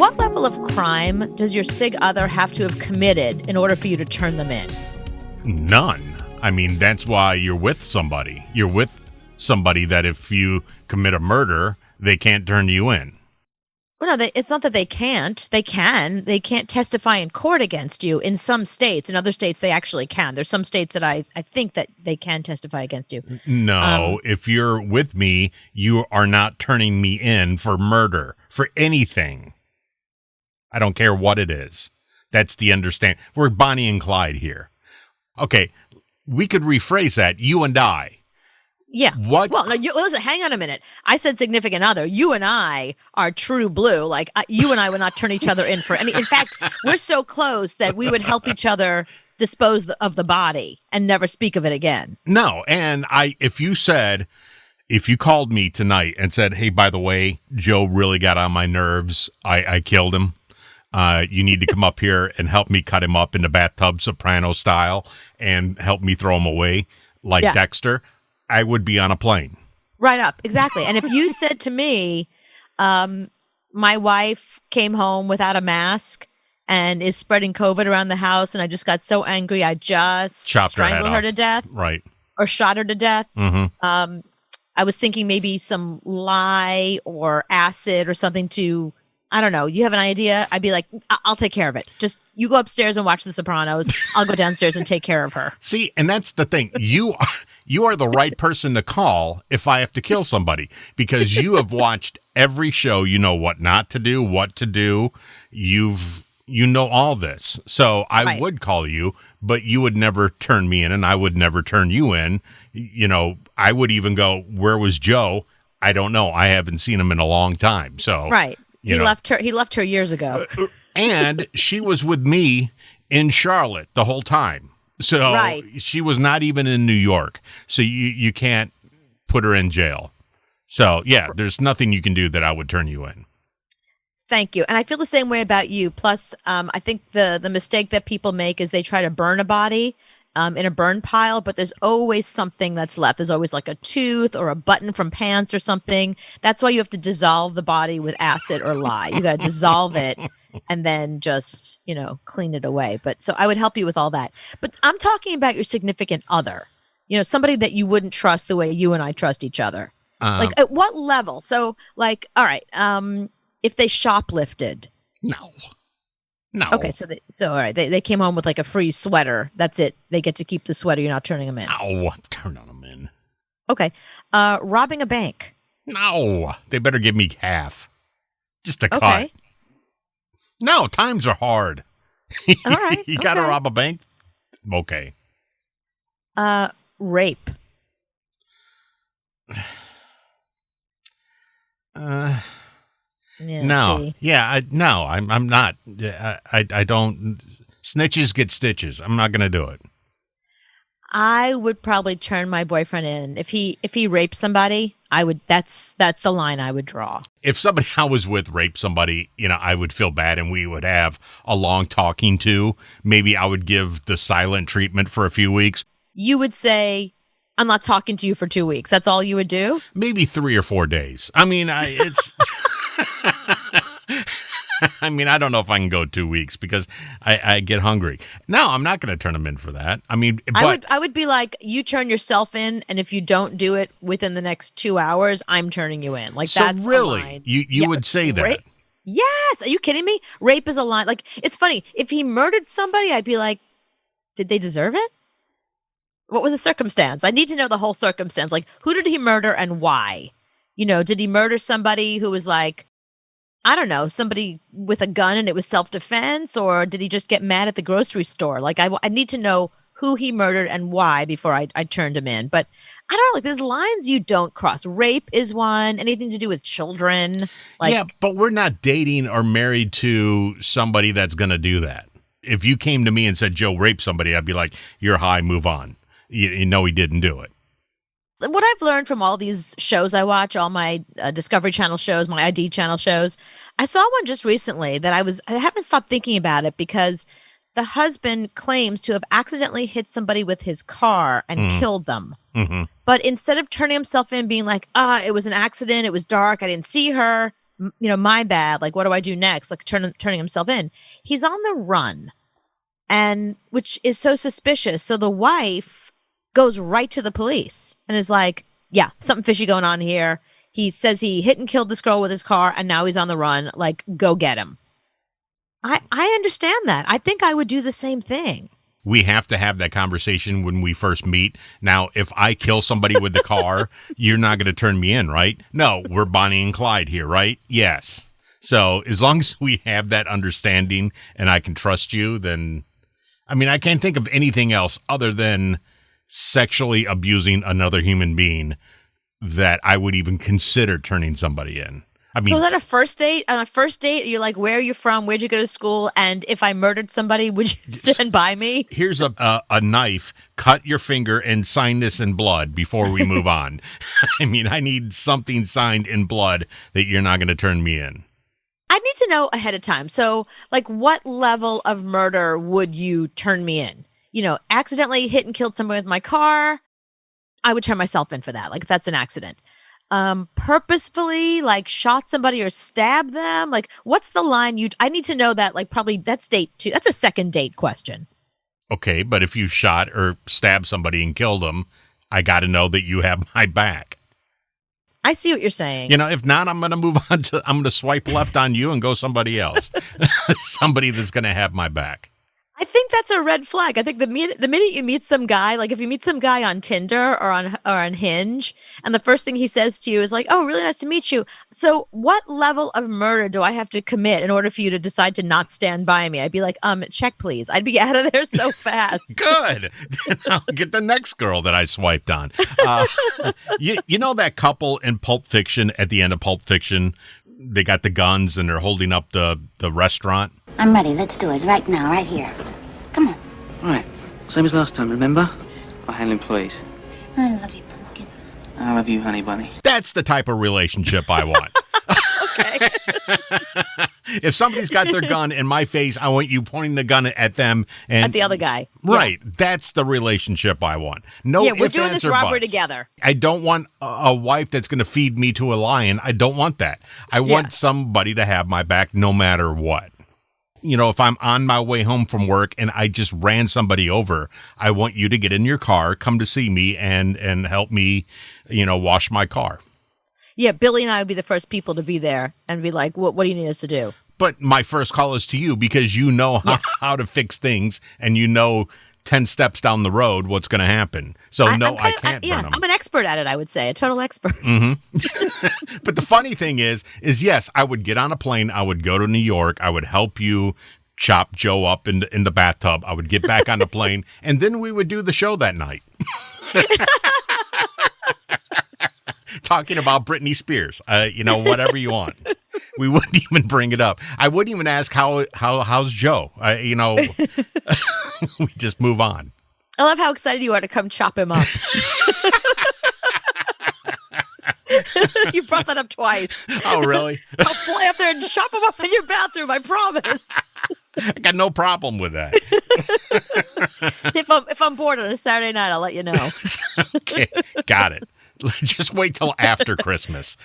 What level of crime does your sig other have to have committed in order for you to turn them in? None. I mean, that's why you're with somebody. You're with somebody that if you commit a murder, they can't turn you in. Well, no, it's not that they can't. They can. They can't testify in court against you in some states. In other states, they actually can. There's some states that I think that they can testify against you. No, if you're with me, you are not turning me in for murder, for anything. I don't care what it is. That's the understand. We're Bonnie and Clyde here. Okay, we could rephrase that. You and I. Yeah. What? Well, no, listen, hang on a minute. I said significant other. You and I are true blue. Like, you and I would not turn each other in for any. In fact, we're so close that we would help each other dispose of the body and never speak of it again. No, and if you called me tonight and said, hey, by the way, Joe really got on my nerves. I killed him. You need to come up here and help me cut him up in the bathtub, Soprano style, and help me throw him away like Dexter. I would be on a plane. Right up. Exactly. And if you said to me, my wife came home without a mask and is spreading COVID around the house, and I just got so angry, I just strangled her to death. Right. Or shot her to death. Mm-hmm. I was thinking maybe some lye or acid or something to, I don't know. You have an idea? I'd be like, I'll take care of it. Just you go upstairs and watch The Sopranos. I'll go downstairs and take care of her. See, and that's the thing. You are the right person to call if I have to kill somebody, because you have watched every show. You know what not to do, what to do. You know all this. So I would call you, but you would never turn me in, and I would never turn you in. You know, I would even go, where was Joe? I don't know. I haven't seen him in a long time. So right. He left her years ago. And she was with me in Charlotte the whole time. So she was not even in New York. So you can't put her in jail. So, yeah, there's nothing you can do that I would turn you in. Thank you. And I feel the same way about you. Plus, I think the mistake that people make is they try to burn a body in a burn pile, but there's always something that's left. There's always like a tooth or a button from pants or something. That's why you have to dissolve the body with acid or lye. You got to dissolve it and then just, clean it away. But so I would help you with all that. But I'm talking about your significant other, somebody that you wouldn't trust the way you and I trust each other. Like at what level? So like, all right, if they shoplifted. No. Okay, so all right, they came home with like a free sweater. That's it. They get to keep the sweater. You're not turning them in. No, I'm turning them in. Okay, robbing a bank. No, they better give me half. Just a cut. No, times are hard. All right, you got to rob a bank. Okay. Rape. Yeah, no. See? Yeah. No, I'm not. I don't. Snitches get stitches. I'm not going to do it. I would probably turn my boyfriend in if he raped somebody. I would. That's the line I would draw. If somebody I was with raped somebody, I would feel bad, and we would have a long talking to. Maybe I would give the silent treatment for a few weeks. You would say, I'm not talking to you for 2 weeks. That's all you would do? Maybe 3 or 4 days. I mean, it's. I mean, I don't know if I can go 2 weeks because I get hungry. No, I'm not going to turn them in for that. I mean, but I would be like, you turn yourself in, and if you don't do it within the next 2 hours, I'm turning you in. Like, so that's really, a line. you would say that? Rape? Yes. Are you kidding me? Rape is a line. Like, it's funny. If he murdered somebody, I'd be like, did they deserve it? What was the circumstance? I need to know the whole circumstance. Like, who did he murder and why? Did he murder somebody who was like, I don't know, somebody with a gun and it was self-defense, or did he just get mad at the grocery store? Like, I need to know who he murdered and why before I turned him in. But I don't know, like, there's lines you don't cross. Rape is one, anything to do with children. Like, yeah, but we're not dating or married to somebody that's going to do that. If you came to me and said, Joe raped somebody, I'd be like, you're high, move on. You know he didn't do it. What I've learned from all these shows I watch, all my Discovery Channel shows, my ID Channel shows, I saw one just recently that I haven't stopped thinking about it because the husband claims to have accidentally hit somebody with his car and killed them. Mm-hmm. But instead of turning himself in, being like, it was an accident, it was dark, I didn't see her. my bad. Like, what do I do next? Like turning himself in. He's on the run, and which is so suspicious. So the wife goes right to the police and is like, yeah, something fishy going on here. He says he hit and killed this girl with his car, and now he's on the run. Like, go get him. I understand that. I think I would do the same thing. We have to have that conversation when we first meet. Now, if I kill somebody with the car, you're not going to turn me in, right? No, we're Bonnie and Clyde here, right? Yes. So as long as we have that understanding and I can trust you, then, I mean, I can't think of anything else other than sexually abusing another human being that I would even consider turning somebody in. I mean, so was that a first date? On a first date, you're like, where are you from? Where'd you go to school? And if I murdered somebody, would you stand by me? Here's a knife. Cut your finger and sign this in blood before we move on. I mean, I need something signed in blood that you're not going to turn me in. I need to know ahead of time. So, like, what level of murder would you turn me in? Accidentally hit and killed someone with my car. I would turn myself in for that. Like, that's an accident. Purposefully, like, shot somebody or stabbed them. Like, what's the line I need to know that, like, probably that's date 2. That's a second date question. Okay, but if you shot or stabbed somebody and killed them, I got to know that you have my back. I see what you're saying. If not, I'm going to move on I'm going to swipe left on you and go somebody else. Somebody that's going to have my back. I think that's a red flag. I think the minute you meet some guy, like if you meet some guy on Tinder or on Hinge, and the first thing he says to you is like, "Oh, really nice to meet you." So, what level of murder do I have to commit in order for you to decide to not stand by me? I'd be like, check please. I'd be out of there so fast. Good. I'll get the next girl that I swiped on. You know that couple in Pulp Fiction, at the end of Pulp Fiction, they got the guns and they're holding up the restaurant. I'm ready. Let's do it right now, right here. Come on. Right. Same as last time, remember? I'll handle employees. I love you, Pumpkin. I love you, honey bunny. That's the type of relationship I want. Okay. If somebody's got their gun in my face, I want you pointing the gun at them and At the other guy. Right. Yeah. That's the relationship I want. No, yeah, we're ifs, doing ands, this or robbery buts. together. I don't want a wife that's going to feed me to a lion. I don't want that. I want somebody to have my back no matter what. If I'm on my way home from work and I just ran somebody over, I want you to get in your car, come to see me, and help me, wash my car. Yeah, Billy and I would be the first people to be there and be like, what do you need us to do? But my first call is to you because you know how to fix things and 10 steps down the road what's going to happen. So I can't burn them. I'm an expert at it, I would say. A total expert. Mm-hmm. But the funny thing is yes, I would get on a plane. I would go to New York. I would help you chop Joe up in the bathtub. I would get back on the plane. And then we would do the show that night. Talking about Britney Spears, whatever you want. We wouldn't even bring it up. I wouldn't even ask how's Joe. We just move on. I love how excited you are to come chop him up. You brought that up twice. Oh, really? I'll fly up there and chop him up in your bathroom. I promise. I got no problem with that. If I'm bored on a Saturday night, I'll let you know. Okay, got it. Just wait till after Christmas.